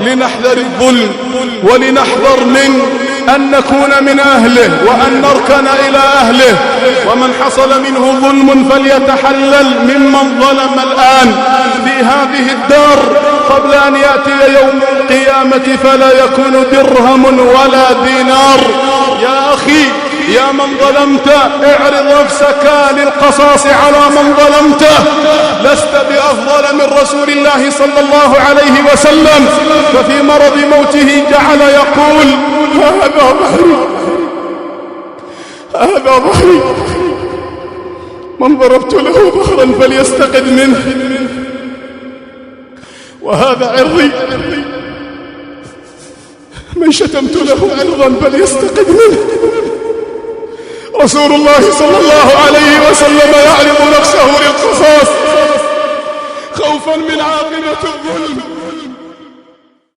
لنحذر الظلم، ولنحذر من أن نكون من أهله وأن نركن إلى أهله. ومن حصل منه ظلم فليتحلل ممن ظلم الآن في هذه الدار قبل أن يأتي يوم القيامة فلا يكون درهم ولا دينار. يا أخي، يا من ظلمت، اعرض نفسك للقصاص على من ظلمته. لست بأفضل من رسول الله صلى الله عليه وسلم، ففي مرض موته جعل يقول: هذا ظهري، من ضربت له ظهرا فليستقد منه، وهذا عرضي، من شتمت له عرضا فليستقد منه. رسول الله صلى الله عليه وسلم يعرض نفسه للقصاص خوفا من عاقبة الظلم.